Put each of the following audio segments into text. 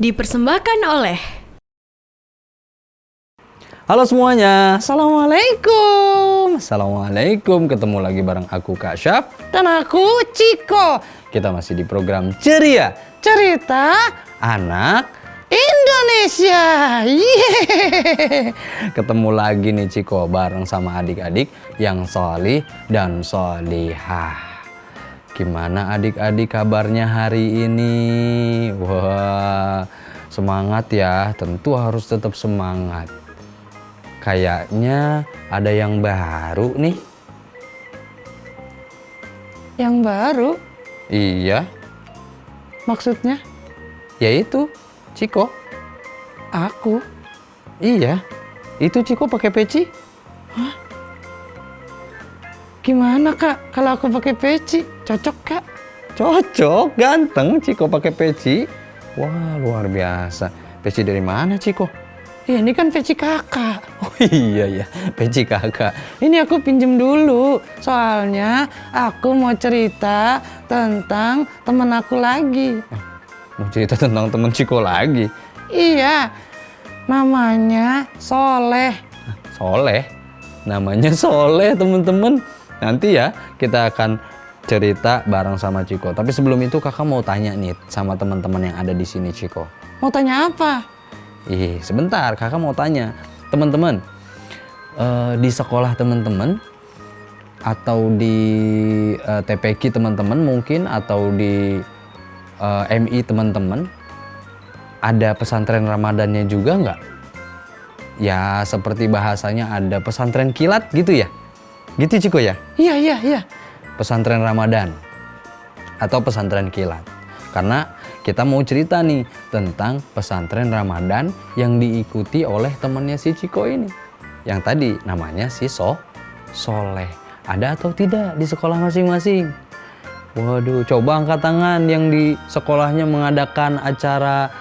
Dipersembahkan oleh Halo semuanya, Assalamualaikum. Assalamualaikum, ketemu lagi bareng aku Kak Syaf dan aku Ciko. Kita masih di program Ceria, Cerita Anak Indonesia. Yeay. Ketemu lagi nih Ciko bareng sama adik-adik yang solih dan solihah. Gimana adik-adik kabarnya hari ini? Wah, semangat ya, tentu harus tetap semangat. Kayaknya ada yang baru nih. Yang baru? Iya, Maksudnya? yaitu Ciko. Aku? Iya, itu Ciko pakai peci. Gimana Kak kalau aku pakai peci? Cocok Kak? Cocok, ganteng Ciko pakai peci. Wah, luar biasa. Peci dari mana Ciko? Ini kan peci kakak. Oh iya ya, peci kakak. Ini aku pinjem dulu. Soalnya aku mau cerita tentang temen aku lagi. Mau cerita tentang temen Ciko lagi. Iya, namanya Soleh. Soleh, namanya Soleh temen-temen. Nanti ya kita akan cerita bareng sama Ciko. Tapi sebelum itu kakak mau tanya nih sama teman-teman yang ada di sini Ciko. Mau tanya apa? Sebentar, kakak mau tanya teman-teman, di sekolah teman-teman atau di TPQ teman-teman mungkin atau di MI teman-teman ada pesantren Ramadannya juga nggak? Ya seperti bahasanya ada pesantren kilat gitu ya? Gitu Ciko ya? Iya. Pesantren Ramadan atau pesantren kilat. Karena kita mau cerita nih tentang pesantren Ramadan yang diikuti oleh temannya si Ciko ini. Yang tadi namanya si Soleh. Ada atau tidak di sekolah masing-masing? Waduh, coba angkat tangan yang di sekolahnya mengadakan acara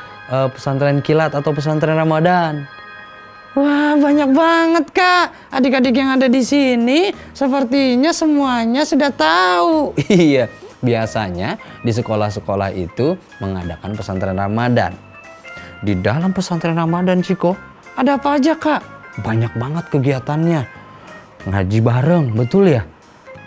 pesantren kilat atau pesantren Ramadan. Wah, banyak banget Kak. Adik-adik yang ada di sini sepertinya semuanya sudah tahu. Iya, biasanya di sekolah-sekolah itu mengadakan pesantren Ramadan. Di dalam pesantren Ramadan, Ciko, Ada apa aja Kak? banyak banget kegiatannya. Ngaji bareng, betul ya?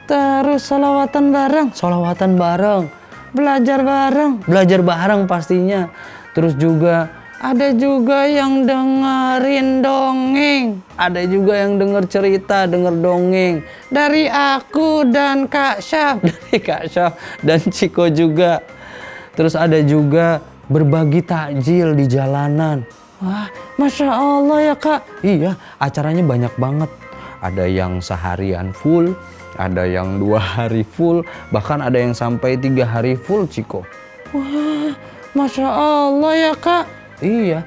Terus sholawatan bareng, Sholawatan bareng, belajar bareng. belajar bareng pastinya. Terus juga Ada juga yang dengerin dongeng ada juga yang denger cerita, denger dongeng dari aku dan Kak Syaf. dari Kak Syaf dan Ciko juga. Terus ada juga berbagi takjil di jalanan. Wah, Masya Allah ya Kak. Iya, acaranya banyak banget. Ada yang seharian full, ada yang 2 hari full, bahkan ada yang sampai 3 hari full, Ciko. Wah, Masya Allah ya Kak. Iya,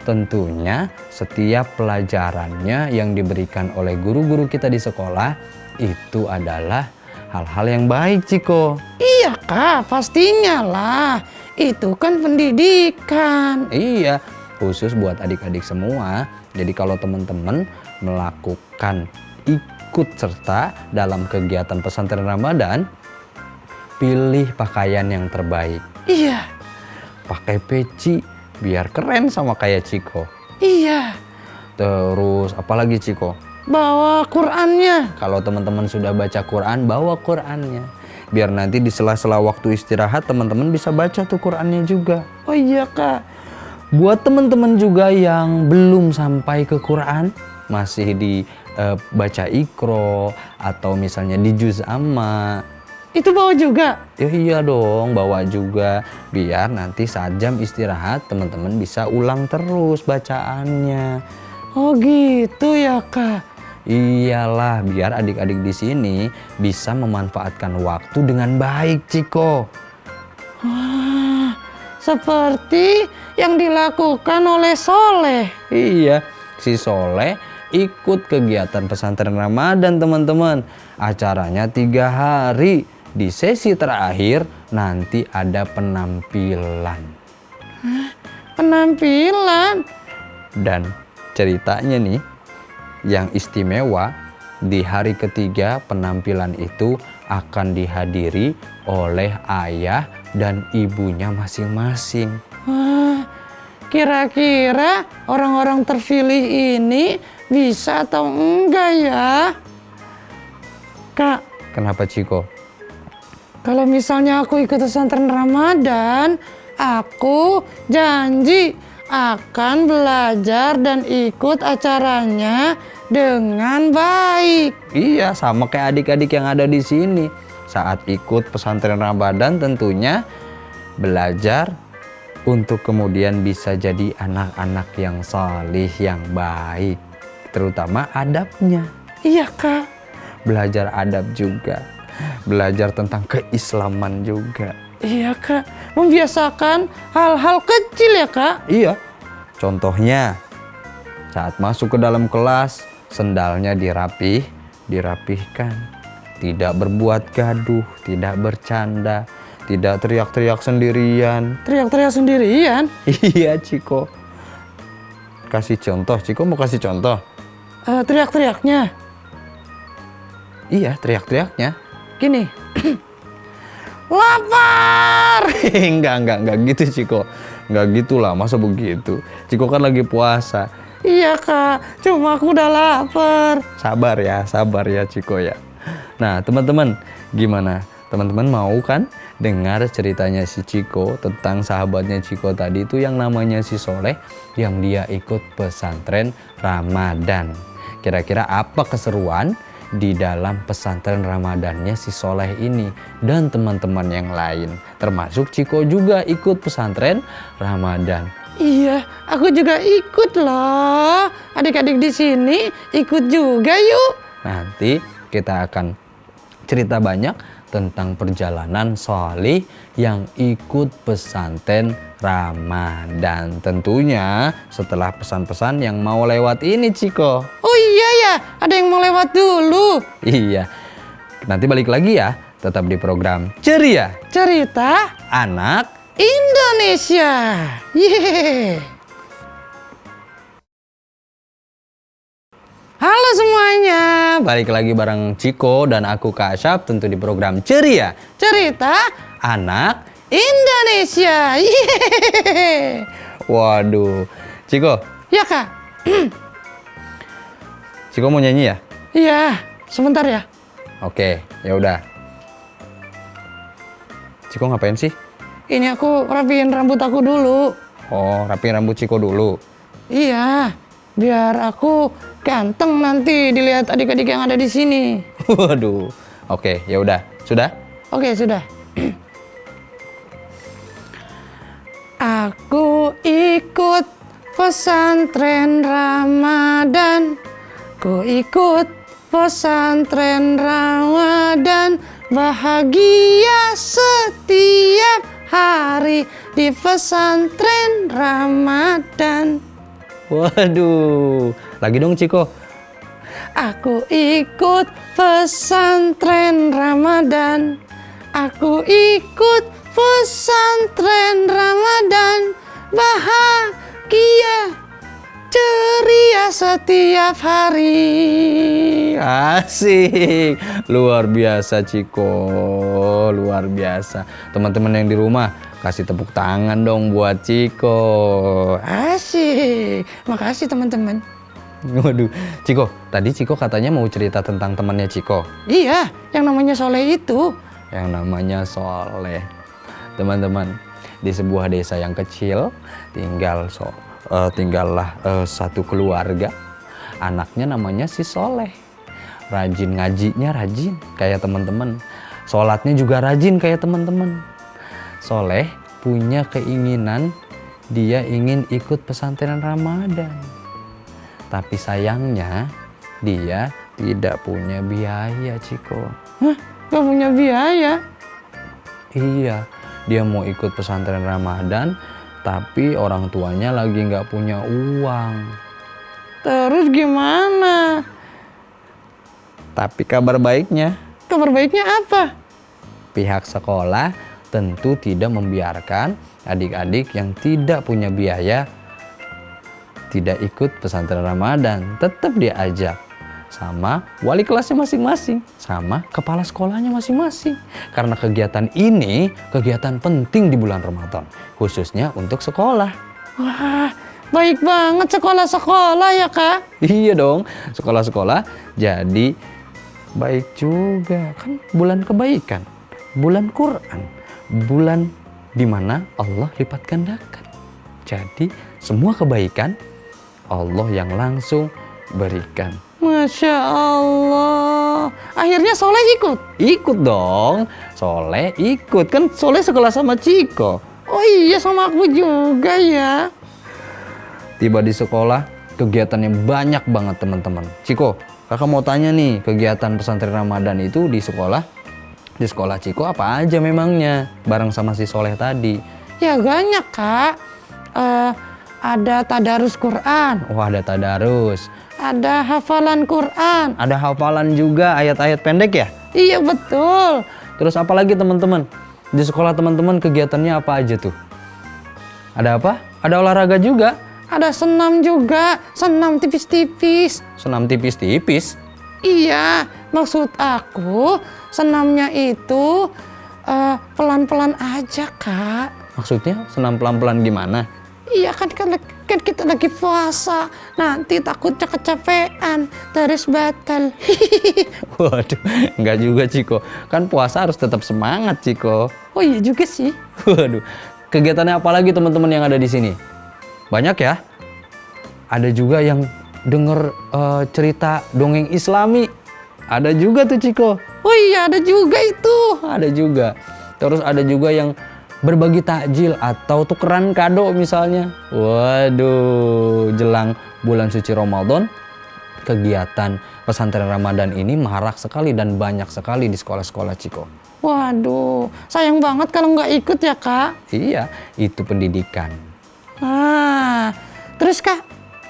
tentunya setiap pelajarannya yang diberikan oleh guru-guru kita di sekolah itu adalah hal-hal yang baik, Ciko. Iya Kak, pastinya lah. Itu kan pendidikan. Iya, khusus buat adik-adik semua. Jadi kalau teman-teman melakukan ikut serta dalam kegiatan pesantren Ramadan, pilih pakaian yang terbaik. Iya, Pakai peci biar keren sama kayak Ciko. iya. Terus apalagi Ciko? Bawa Qur'annya. Kalau teman-teman sudah baca Quran, bawa Qurannya. Biar nanti di sela-sela waktu istirahat teman-teman bisa baca tuh Qurannya juga. Oh iya Kak. Buat teman-teman juga yang belum sampai ke Quran, masih di baca Iqra atau misalnya di juz amma. Itu bawa juga. Ya iya dong, bawa juga biar nanti saat jam istirahat teman-teman bisa ulang terus bacaannya. Oh gitu ya Kak. Iyalah, biar adik-adik di sini bisa memanfaatkan waktu dengan baik, Ciko. Wah, seperti yang dilakukan oleh Soleh. Iya, si Soleh ikut kegiatan pesantren Ramadan, teman-teman. Acaranya 3 hari. Di sesi terakhir nanti ada penampilan. Penampilan. Dan ceritanya nih, yang istimewa di hari ketiga penampilan itu akan dihadiri oleh ayah dan ibunya masing-masing. Wah, Kira-kira orang-orang terpilih ini bisa atau enggak ya? Kak, Kenapa Ciko? kalau misalnya aku ikut pesantren Ramadan, aku janji akan belajar dan ikut acaranya dengan baik. Iya, sama kayak adik-adik yang ada di sini. Saat ikut pesantren Ramadan tentunya belajar untuk kemudian bisa jadi anak-anak yang salih, yang baik. Terutama adabnya. Iya, Kak. Belajar adab juga. Belajar tentang keislaman juga. Iya, Kak. Membiasakan hal-hal kecil ya, Kak. Iya. Contohnya, saat masuk ke dalam kelas, sendalnya dirapihkan. Tidak berbuat gaduh, tidak bercanda, tidak teriak-teriak sendirian. Teriak-teriak sendirian. Iya, Ciko. Kasih contoh, Ciko mau kasih contoh? Teriak-teriaknya. Iya, teriak-teriaknya. Gini. Lapar! Enggak gitu, Ciko. Enggak gitulah, masa begitu. Ciko kan lagi puasa. Iya, Kak. Cuma aku udah lapar. Sabar ya Ciko ya. Nah, teman-teman, gimana? Teman-teman mau kan dengar ceritanya si Ciko tentang sahabatnya Ciko tadi itu yang namanya si Soleh yang dia ikut pesantren Ramadan. Kira-kira apa keseruan di dalam pesantren Ramadannya si Soleh ini dan teman-teman yang lain? Termasuk Ciko juga ikut pesantren Ramadan. Iya, aku juga ikut loh. Adik-adik di sini ikut juga yuk. Nanti kita akan cerita banyak tentang perjalanan Solih yang ikut pesantren Ramadan. Tentunya setelah pesan-pesan yang mau lewat ini, Ciko. Oh iya ya, ada yang mau lewat dulu. Iya, nanti balik lagi ya. Tetap di program Ceria Cerita Anak Indonesia. Yeay. Halo semuanya, balik lagi bareng Ciko dan aku Kak Asyaf tentu di program Ceria Cerita Anak. Indonesia. Yeay. Waduh, Ciko, Ya, Kak. Ciko mau nyanyi ya? Iya, sebentar ya. Oke, ya udah. Ciko ngapain sih? Ini aku rapiin rambut aku dulu. Oh, rapiin rambut Ciko dulu. Iya, biar aku ganteng nanti dilihat adik-adik yang ada di sini. Waduh. Oke, ya udah. Sudah? Oke, sudah. Aku ikut pesantren Ramadan. Ku ikut pesantren Ramadan. Bahagia setiap hari di pesantren Ramadan. Waduh. Lagi dong, Ciko. Aku ikut pesantren Ramadan. Aku ikut pesantren Ramadan. Bahagia, ceria setiap hari. Asik. Luar biasa, Ciko. Luar biasa. Teman-teman yang di rumah, kasih tepuk tangan dong buat Ciko. Asik. Makasih teman-teman. Waduh, Ciko, tadi Ciko katanya mau cerita tentang temannya Ciko. Iya, yang namanya Soleh itu. Yang namanya Soleh. Teman-teman, di sebuah desa yang kecil tinggallah satu keluarga. Anaknya namanya si Soleh. Rajin ngajinya, rajin kayak teman-teman. Sholatnya juga rajin kayak teman-teman. Soleh punya keinginan dia ingin ikut pesantren Ramadan. Tapi sayangnya dia tidak punya biaya, Ciko. Hah? Gak punya biaya? Iya, dia mau ikut pesantren Ramadan, tapi orang tuanya lagi nggak punya uang. Terus gimana? Tapi kabar baiknya, Kabar baiknya apa? pihak sekolah tentu tidak membiarkan adik-adik yang tidak punya biaya tidak ikut pesantren Ramadan. Tetap diajak sama wali kelasnya masing-masing, sama kepala sekolahnya masing-masing. Karena kegiatan ini kegiatan penting di bulan Ramadan, khususnya untuk sekolah. Wah, baik banget sekolah-sekolah ya, Kak. Iya dong, sekolah-sekolah jadi baik juga. Kan bulan kebaikan, bulan Quran, bulan dimana Allah lipat gandakan. Jadi semua kebaikan Allah yang langsung berikan. Masya Allah. Akhirnya Soleh ikut? Ikut dong, Soleh ikut. Kan Soleh sekolah sama Ciko. Oh iya, sama aku juga ya. Tiba di sekolah, kegiatannya banyak banget teman-teman. Ciko, kakak mau tanya nih, kegiatan pesantren Ramadan itu di sekolah Ciko apa aja memangnya? Bareng sama si Soleh tadi. Ya banyak, Kak. Ada tadarus Quran. Wah, ada tadarus. Ada hafalan Quran. Ada hafalan juga ayat-ayat pendek ya? Iya betul. Terus apa lagi teman-teman? Di sekolah teman-teman kegiatannya apa aja tuh? Ada apa? Ada olahraga juga. Ada senam juga. Senam tipis-tipis. Senam tipis-tipis. Iya, maksud aku senamnya itu pelan-pelan aja, Kak. Maksudnya senam pelan-pelan gimana? Iya kan kita lagi puasa, nanti takutnya kecapean, terus batal. Waduh, enggak juga Ciko. Kan puasa harus tetap semangat Ciko. Oh iya juga sih. Waduh, kegiatannya apa lagi teman-teman yang ada di sini? Banyak ya? Ada juga yang denger cerita dongeng Islami. Ada juga tuh Ciko. Oh iya ada juga itu. Ada juga. Terus ada juga yang berbagi takjil atau tukeran kado misalnya. Waduh, jelang bulan suci Ramadan, kegiatan pesantren Ramadan ini marak sekali dan banyak sekali di sekolah-sekolah Ciko. Waduh, sayang banget kalau nggak ikut ya, Kak. Iya, itu pendidikan. Terus Kak?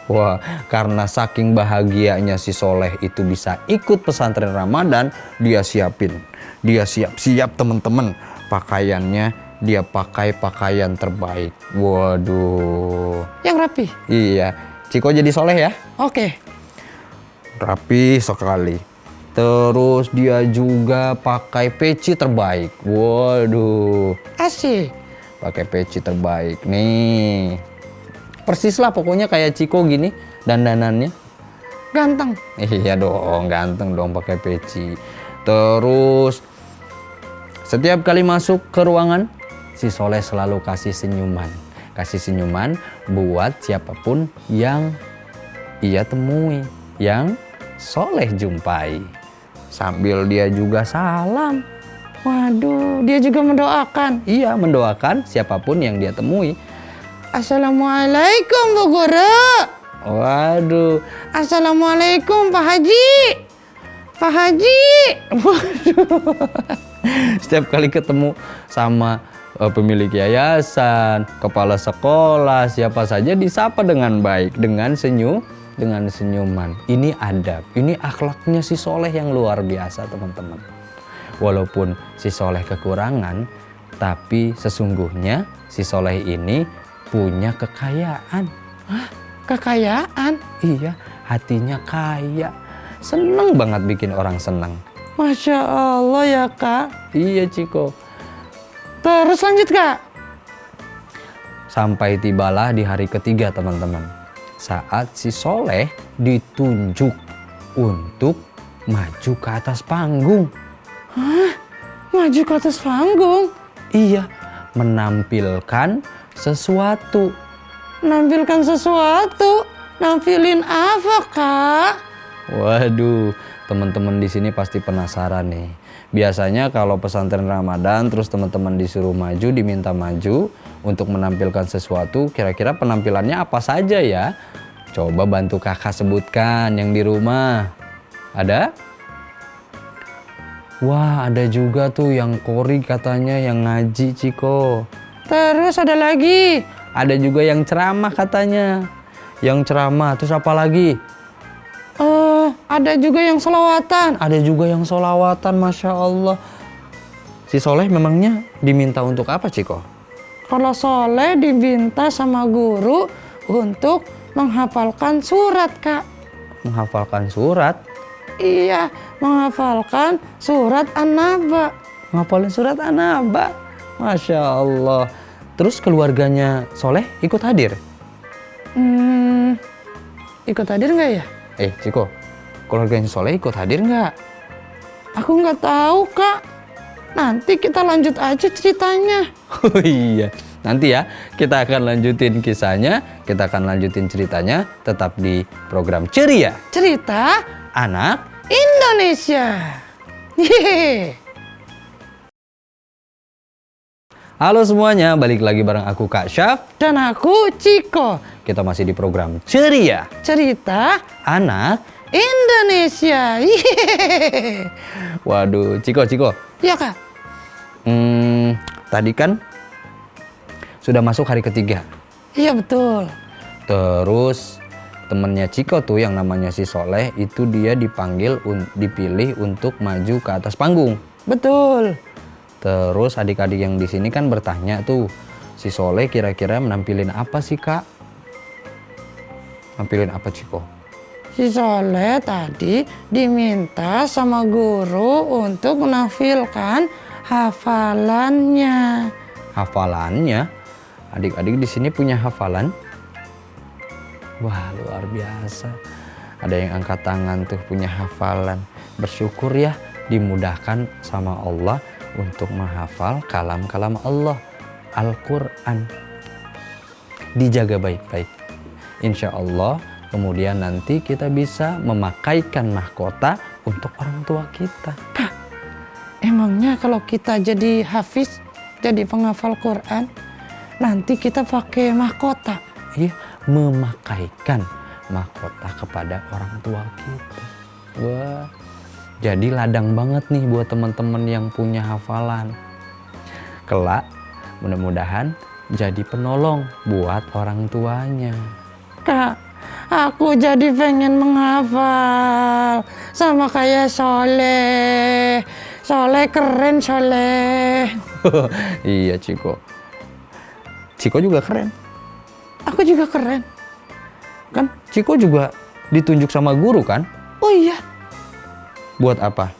Wah, karena saking bahagianya si Soleh itu bisa ikut pesantren Ramadan, dia siap-siap teman-teman pakaiannya. Dia pakai pakaian terbaik. Waduh. Yang rapi? Iya. Ciko jadi Soleh ya? Oke. Rapi sekali. Terus dia juga pakai peci terbaik. Waduh. Asik. Pakai peci terbaik. Nih. Persis lah pokoknya kayak Ciko gini dandanannya. Ganteng. Iya dong, ganteng dong pakai peci. Terus setiap kali masuk ke ruangan, si Soleh selalu kasih senyuman. Kasih senyuman buat siapapun yang ia temui, yang Soleh jumpai. Sambil dia juga salam. Waduh, dia juga mendoakan. Iya, mendoakan siapapun yang dia temui. Assalamualaikum Bu Guru. Waduh. Assalamualaikum Pak Haji. Pak Haji. Waduh. Setiap kali ketemu sama pemilik yayasan, kepala sekolah, siapa saja disapa dengan baik, dengan senyuman. Ini adab, ini akhlaknya si Soleh yang luar biasa teman-teman. Walaupun si Soleh kekurangan, tapi sesungguhnya si Soleh ini punya kekayaan. Hah? Kekayaan? Iya, hatinya kaya. Seneng banget bikin orang seneng. Masya Allah ya Kak. Iya Ciko. Terus lanjut Kak. Sampai tibalah di hari ketiga teman-teman. Saat si Soleh ditunjuk untuk maju ke atas panggung. Hah? Maju ke atas panggung? Iya, menampilkan sesuatu. Nampilkan sesuatu? Nampilin apa Kak? Waduh, teman-teman di sini pasti penasaran nih. Biasanya kalau pesantren Ramadan terus teman-teman disuruh maju, diminta maju untuk menampilkan sesuatu, kira-kira penampilannya apa saja ya? Coba bantu kakak sebutkan yang di rumah. Ada? Wah, ada juga tuh yang kori katanya, yang ngaji Ciko. Terus ada lagi? Ada juga yang ceramah katanya. Yang ceramah, terus apa lagi? Ada juga yang sholawatan. Ada juga yang sholawatan, Masya Allah. Si Soleh memangnya diminta untuk apa, Ciko? Kalau Soleh diminta sama guru untuk menghafalkan surat, Kak. Menghafalkan surat? Iya, menghafalkan surat An-Naba. Menghafalin surat An-Naba? Masya Allah. Terus keluarganya Soleh ikut hadir? Ikut hadir nggak ya? Ciko, keluarganya Soleh ikut hadir nggak? Aku nggak tahu, Kak. Nanti kita lanjut aja ceritanya. Oh iya, nanti ya kita akan lanjutin kisahnya, kita akan lanjutin ceritanya tetap di program Ceria Cerita Anak. Indonesia. Yeay. Halo semuanya, balik lagi bareng aku Kak Syaf. Dan aku Ciko. Kita masih di program Ceria Cerita Anak. Indonesia. Yeay. Waduh, Ciko. Ya, Kak. Tadi kan sudah masuk hari ketiga. Iya, betul. Terus temennya Ciko tuh yang namanya si Soleh itu dia dipilih untuk maju ke atas panggung. Betul. Terus adik-adik yang di sini kan bertanya tuh, si Soleh kira-kira menampilin apa sih, Kak? Nampilin apa, Ciko? Si Soleh tadi diminta sama guru untuk menampilkan hafalannya. Hafalannya? Adik-adik di sini punya hafalan? Wah, luar biasa. Ada yang angkat tangan tuh punya hafalan. Bersyukur ya dimudahkan sama Allah untuk menghafal kalam-kalam Allah, Al-Quran. Dijaga baik-baik. Insya Allah kemudian nanti kita bisa memakaikan mahkota untuk orang tua kita. Kak, emangnya kalau kita jadi hafiz, jadi penghafal Quran, nanti kita pakai mahkota? Iya, memakaikan mahkota kepada orang tua kita. Wah, jadi ladang banget nih buat teman-teman yang punya hafalan. Kelak, mudah-mudahan jadi penolong buat orang tuanya. Kak, aku jadi pengen menghafal sama kayak Soleh. Soleh keren, Soleh. Iya, Ciko. Ciko juga keren. Aku juga keren. Kan Ciko juga ditunjuk sama guru kan? Oh iya, Buat apa?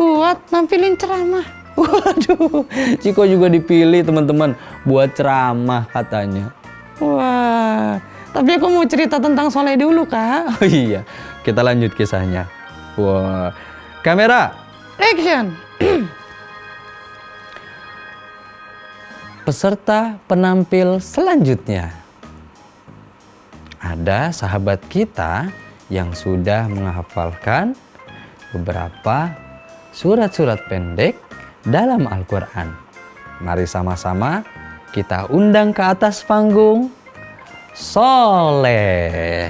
buat nampilin ceramah. Waduh, Ciko juga dipilih teman-teman buat ceramah katanya. Wah, tapi aku mau cerita tentang Soleh dulu, Kak. Oh iya, kita lanjut kisahnya. Wah, kamera, Action. peserta penampil selanjutnya. Ada sahabat kita yang sudah menghafalkan beberapa surat-surat pendek dalam Al-Quran. Mari sama-sama kita undang ke atas panggung Soleh.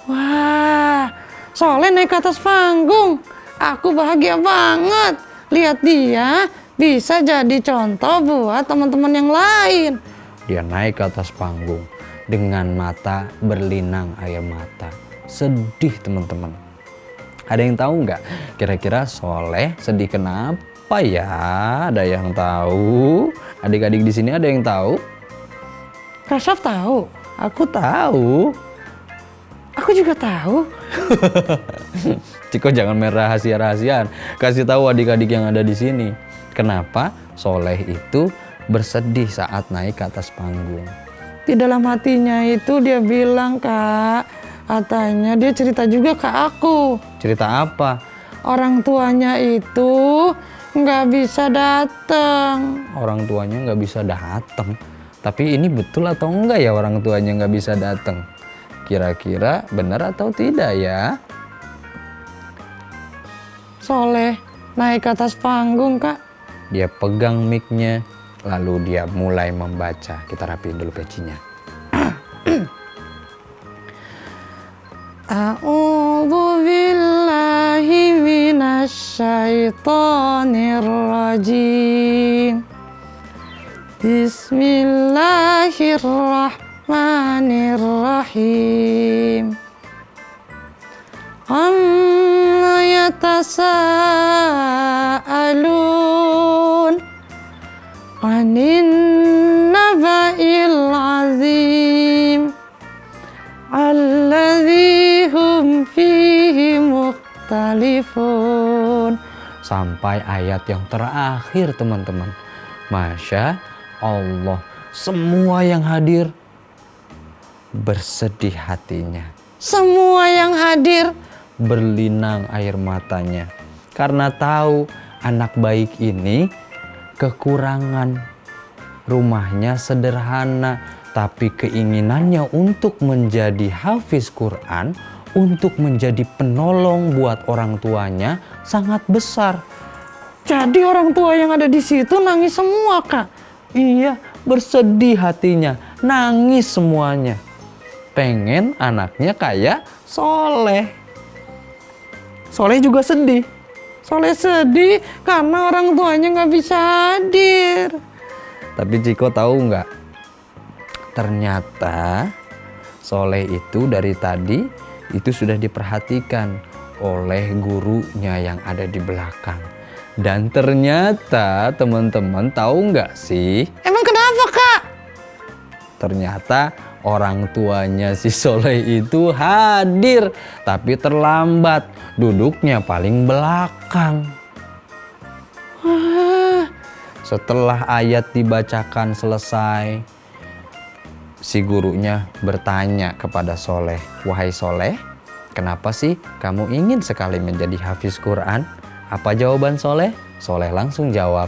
Wah, Soleh naik ke atas panggung. Aku bahagia banget. Lihat dia bisa jadi contoh buat teman-teman yang lain. Dia naik ke atas panggung dengan mata berlinang air mata. Sedih teman-teman. Ada yang tahu nggak? Kira-kira Soleh sedih kenapa ya? Ada yang tahu? Adik-adik di sini ada yang tahu? Kak Syaf tahu. Aku tahu. Aku juga tahu. Ciko jangan main rahasia-rahasiaan. Kasih tahu adik-adik yang ada di sini. Kenapa Soleh itu bersedih saat naik ke atas panggung? Di dalam hatinya itu dia bilang, Kak, katanya dia cerita juga ke aku. Cerita apa? Orang tuanya itu nggak bisa datang. Orang tuanya nggak bisa datang. Tapi ini betul atau enggak ya orang tuanya nggak bisa datang? Kira-kira benar atau tidak ya? Soleh naik ke atas panggung, Kak. Dia pegang mic-nya, lalu dia mulai membaca. Kita rapiin dulu pecinya. A'udzu billahi minasyaitonir rajim. Bismillahirrahmanirrahim. Amma yatasaalun 'anin naba'il 'azim alladzi hum fihi mukhtalifun. Sampai ayat yang terakhir teman-teman. Masya Allah, semua yang hadir bersedih hatinya. Semua yang hadir Berlinang air matanya karena tahu anak baik ini kekurangan rumahnya sederhana, tapi keinginannya untuk menjadi hafiz Quran, untuk menjadi penolong buat orang tuanya sangat besar. Jadi orang tua yang ada di situ nangis semua, Kak. Iya, bersedih hatinya, nangis semuanya. Pengen anaknya kayak Soleh. Soleh juga sedih. Soleh sedih karena orang tuanya nggak bisa hadir. Tapi Ciko tahu nggak? Ternyata Soleh itu dari tadi itu sudah diperhatikan oleh gurunya yang ada di belakang. Dan ternyata teman-teman tahu nggak sih? Emang kenapa, Kak? Ternyata orang tuanya si Soleh itu hadir, tapi terlambat, duduknya paling belakang. Setelah ayat dibacakan selesai, si gurunya bertanya kepada Soleh, "Wahai Soleh, kenapa sih kamu ingin sekali menjadi hafiz Quran?" Apa jawaban Soleh? Soleh langsung jawab,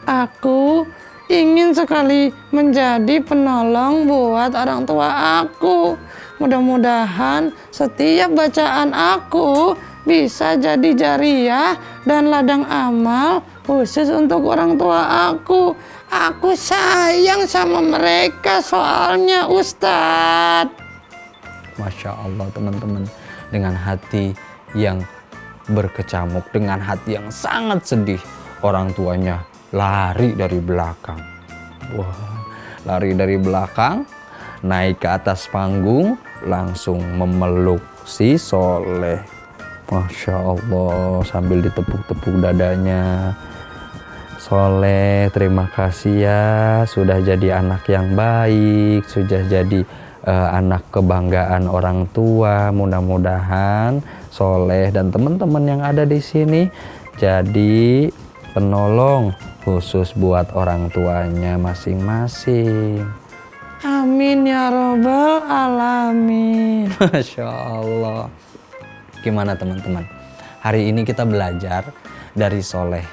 Aku ingin sekali menjadi penolong buat orang tua aku. Mudah-mudahan setiap bacaan aku bisa jadi jariah dan ladang amal khusus untuk orang tua aku. Aku sayang sama mereka soalnya, Ustadz. Masya Allah teman-teman, dengan hati yang berkecamuk, dengan hati yang sangat sedih, orang tuanya lari dari belakang. Wah, lari dari belakang, naik ke atas panggung, langsung memeluk si Soleh. Masya Allah, sambil ditepuk-tepuk dadanya. Soleh, terima kasih ya, sudah jadi anak yang baik, sudah jadi anak kebanggaan orang tua. Mudah-mudahan Soleh dan teman-teman yang ada di sini jadi penolong khusus buat orang tuanya masing-masing. Amin ya robbal alamin. Masya Allah. Gimana teman-teman? Hari ini kita belajar dari Soleh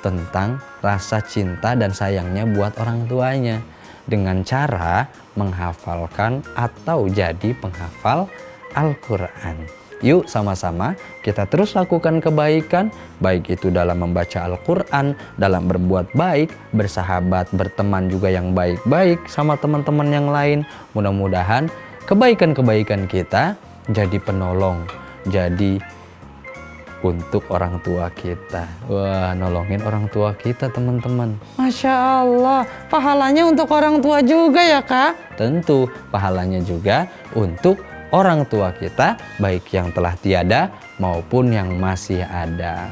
tentang rasa cinta dan sayangnya buat orang tuanya dengan cara menghafalkan atau jadi penghafal Al-Quran. Yuk sama-sama kita terus lakukan kebaikan, baik itu dalam membaca Al-Quran, dalam berbuat baik, bersahabat, berteman juga yang baik-baik sama teman-teman yang lain. Mudah-mudahan kebaikan-kebaikan kita jadi penolong, jadi untuk orang tua kita. Wah, nolongin orang tua kita teman-teman. Masya Allah, pahalanya untuk orang tua juga ya, Kak? Tentu pahalanya juga untuk orang tua kita, baik yang telah tiada maupun yang masih ada.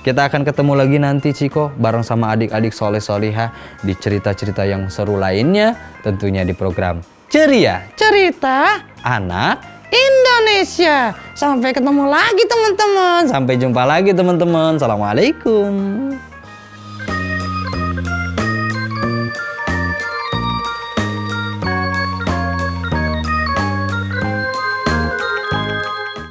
Kita akan ketemu lagi nanti Ciko bareng sama adik-adik soleh solihah di cerita-cerita yang seru lainnya, tentunya di program Ceria Cerita Anak Indonesia. Sampai ketemu lagi teman-teman. Sampai jumpa lagi teman-teman. Assalamualaikum.